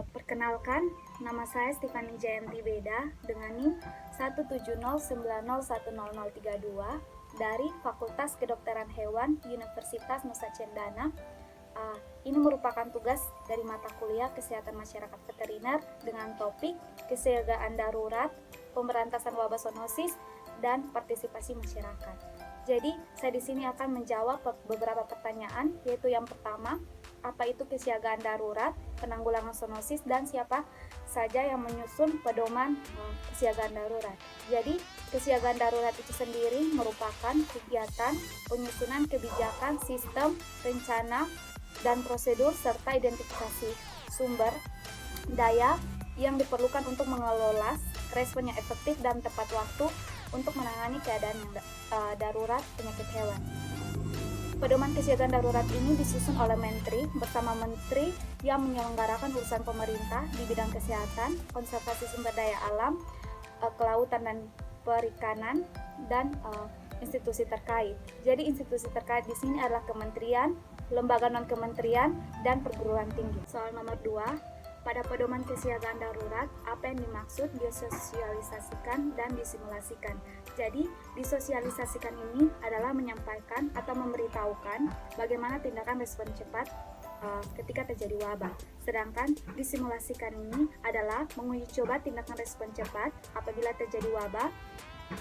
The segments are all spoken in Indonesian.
Perkenalkan, nama saya Stefani Jayanti Beda dengan NIM 17090100032 dari Fakultas Kedokteran Hewan Universitas Nusa Cendana. Ini merupakan tugas dari mata kuliah Kesehatan Masyarakat Veteriner dengan topik kesiagaan darurat, pemberantasan wabah zoonosis, dan partisipasi masyarakat. Jadi, saya di sini akan menjawab beberapa pertanyaan, yaitu yang pertama, apa itu kesiagaan darurat, penanggulangan zoonosis, dan siapa saja yang menyusun pedoman kesiagaan darurat. Jadi, kesiagaan darurat itu sendiri merupakan kegiatan penyusunan kebijakan, sistem, rencana, dan prosedur serta identifikasi sumber daya yang diperlukan untuk mengelola respon yang efektif dan tepat waktu untuk menangani keadaan yang darurat penyakit hewan. Pedoman kesiagaan darurat ini disusun oleh Menteri bersama Menteri yang menyelenggarakan urusan pemerintah di bidang kesehatan, konservasi sumber daya alam, kelautan dan perikanan, dan institusi terkait. Jadi institusi terkait di sini adalah kementerian, lembaga non-kementerian, dan perguruan tinggi. Soal nomor 2, pada pedoman kesiagaan darurat, apa yang dimaksud disosialisasikan dan disimulasikan. Jadi, disosialisasikan ini adalah menyampaikan atau memberitahukan bagaimana tindakan respon cepat ketika terjadi wabah. Sedangkan disimulasikan ini adalah menguji coba tindakan respon cepat apabila terjadi wabah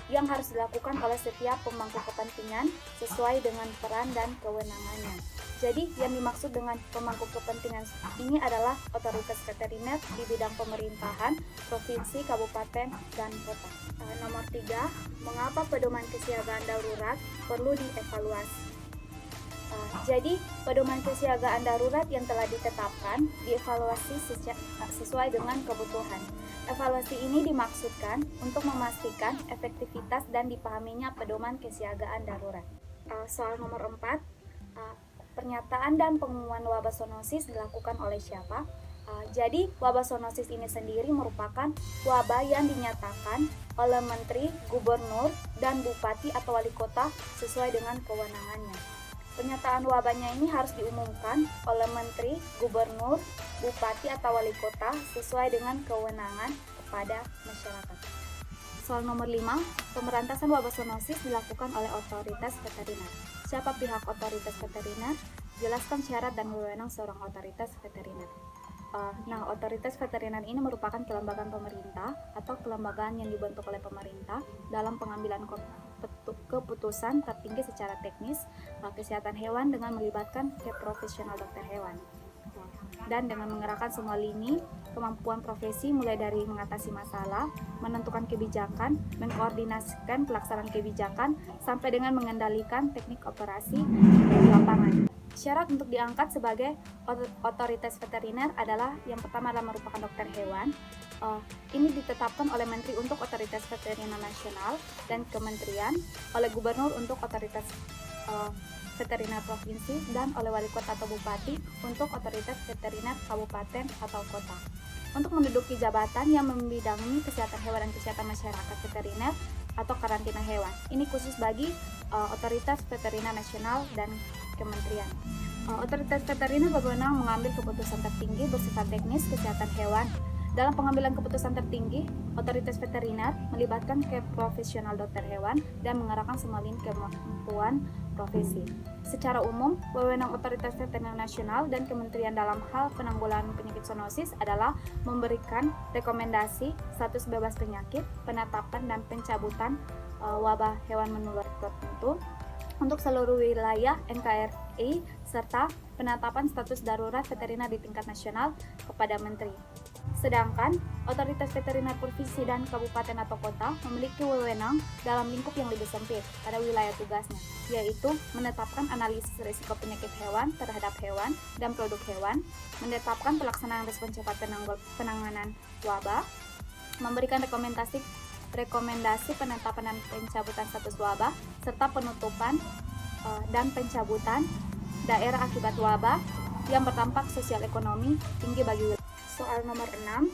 yang harus dilakukan oleh setiap pemangku kepentingan sesuai dengan peran dan kewenangannya. Jadi, yang dimaksud dengan pemangku kepentingan ini adalah otoritas veteriner di bidang pemerintahan, provinsi, kabupaten, dan kota. Nomor 3, mengapa pedoman kesiagaan darurat perlu dievaluasi? Jadi, pedoman kesiagaan darurat yang telah ditetapkan dievaluasi sesuai dengan kebutuhan. Evaluasi ini dimaksudkan untuk memastikan efektivitas dan dipahaminya pedoman kesiagaan darurat. Soal nomor 4, pernyataan dan pengumuman wabah zoonosis dilakukan oleh siapa? Jadi, wabah zoonosis ini sendiri merupakan wabah yang dinyatakan oleh Menteri, Gubernur, dan Bupati atau Wali Kota sesuai dengan kewenangannya. Pernyataan wabahnya ini harus diumumkan oleh Menteri, Gubernur, Bupati atau Wali Kota sesuai dengan kewenangan kepada masyarakat. Soal nomor 5, pemberantasan wabah zoonosis dilakukan oleh otoritas veteriner. Siapa pihak otoritas veteriner? Jelaskan syarat dan wewenang seorang otoritas veteriner. Otoritas veteriner ini merupakan kelembagaan pemerintah atau kelembagaan yang dibentuk oleh pemerintah dalam pengambilan keputusan tertinggi secara teknis kesehatan hewan dengan melibatkan profesional dokter hewan dan dengan mengerahkan semua lini kemampuan profesi mulai dari mengatasi masalah, menentukan kebijakan, mengkoordinasikan pelaksanaan kebijakan, sampai dengan mengendalikan teknik operasi di lapangan. Syarat untuk diangkat sebagai otoritas veteriner adalah yang pertama adalah merupakan dokter hewan. Ini ditetapkan oleh Menteri untuk Otoritas Veteriner Nasional dan Kementerian, oleh Gubernur untuk Otoritas Veteriner Provinsi, dan oleh Wali Kota atau Bupati untuk Otoritas Veteriner Kabupaten atau Kota. Untuk menduduki jabatan yang membidangi kesehatan hewan dan kesehatan masyarakat veteriner atau karantina hewan. Ini khusus bagi Otoritas Veteriner Nasional dan Kementerian. Otoritas veteriner berwenang mengambil keputusan tertinggi bersifat teknis kesehatan hewan. Dalam pengambilan keputusan tertinggi, otoritas veteriner melibatkan profesional dokter hewan dan mengarahkan semua lini kemampuan profesi. Secara umum, wewenang otoritas veteriner nasional dan kementerian dalam hal penanggulangan penyakit zoonosis adalah memberikan rekomendasi status bebas penyakit, penetapan dan pencabutan wabah hewan menular tertentu untuk seluruh wilayah NKRI serta penetapan status darurat veteriner di tingkat nasional kepada Menteri. Sedangkan otoritas veteriner provinsi dan kabupaten atau kota memiliki wewenang dalam lingkup yang lebih sempit pada wilayah tugasnya, yaitu menetapkan analisis risiko penyakit hewan terhadap hewan dan produk hewan, menetapkan pelaksanaan respon cepat penanganan wabah, memberikan rekomendasi penetapan dan pencabutan status wabah, serta penutupan dan pencabutan daerah akibat wabah yang berdampak sosial ekonomi tinggi bagi wilayah. Soal nomor 6,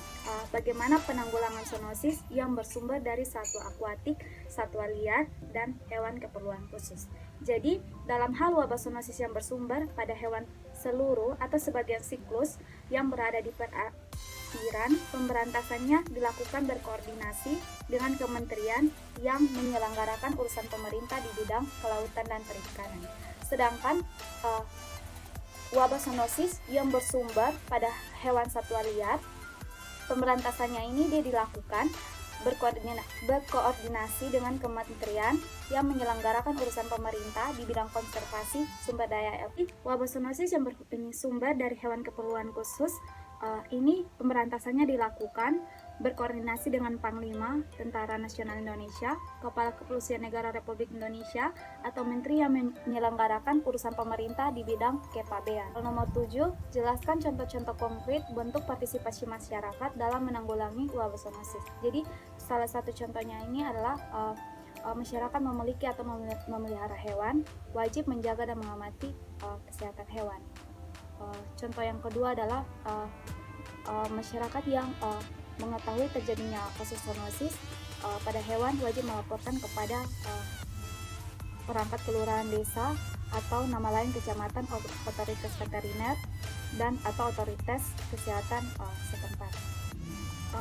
bagaimana penanggulangan zoonosis yang bersumber dari satwa akuatik, satwa liar, dan hewan keperluan khusus. Jadi, dalam hal wabah zoonosis yang bersumber pada hewan seluruh atau sebagian siklus yang berada di pemikiran pemberantasannya dilakukan berkoordinasi dengan kementerian yang menyelenggarakan urusan pemerintah di bidang kelautan dan perikanan. Sedangkan wabah zoonosis yang bersumber pada hewan satwa liar, pemberantasannya ini dilakukan berkoordinasi dengan kementerian yang menyelenggarakan urusan pemerintah di bidang konservasi sumber daya air. Wabah zoonosis yang bersumber dari hewan keperluan khusus, ini pemberantasannya dilakukan berkoordinasi dengan Panglima Tentara Nasional Indonesia, Kepala Kepolisian Negara Republik Indonesia, atau menteri yang menyelenggarakan urusan pemerintah di bidang kepabean. Nomor 7, jelaskan contoh-contoh konkret bentuk partisipasi masyarakat dalam menanggulangi wabah zoonosis. Jadi, salah satu contohnya ini adalah masyarakat memiliki atau memelihara hewan, wajib menjaga dan mengamati kesehatan hewan. Contoh yang kedua adalah masyarakat yang mengetahui terjadinya kasus zoonosis pada hewan wajib melaporkan kepada perangkat kelurahan desa atau nama lain kecamatan, otoritas veteriner dan atau otoritas kesehatan setempat.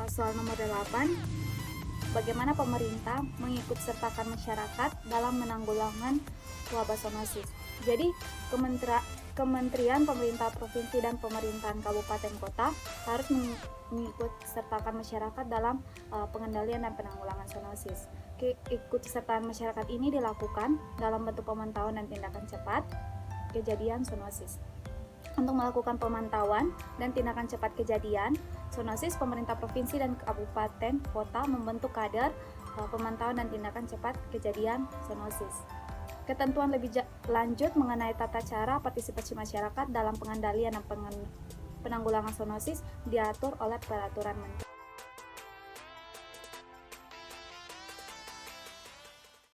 Soal nomor 8, bagaimana pemerintah mengikut sertakan masyarakat dalam menanggulangi wabah zoonosis. Jadi, kementerian, pemerintah provinsi, dan pemerintahan kabupaten kota harus mengikut sertakan masyarakat dalam pengendalian dan penanggulangan zoonosis. Keikutsertaan masyarakat ini dilakukan dalam bentuk pemantauan dan tindakan cepat kejadian zoonosis. Untuk melakukan pemantauan dan tindakan cepat kejadian zoonosis, pemerintah provinsi dan kabupaten kota membentuk kader pemantauan dan tindakan cepat kejadian zoonosis. Ketentuan lebih lanjut mengenai tata cara partisipasi masyarakat dalam pengendalian dan penanggulangan zoonosis diatur oleh peraturan menteri.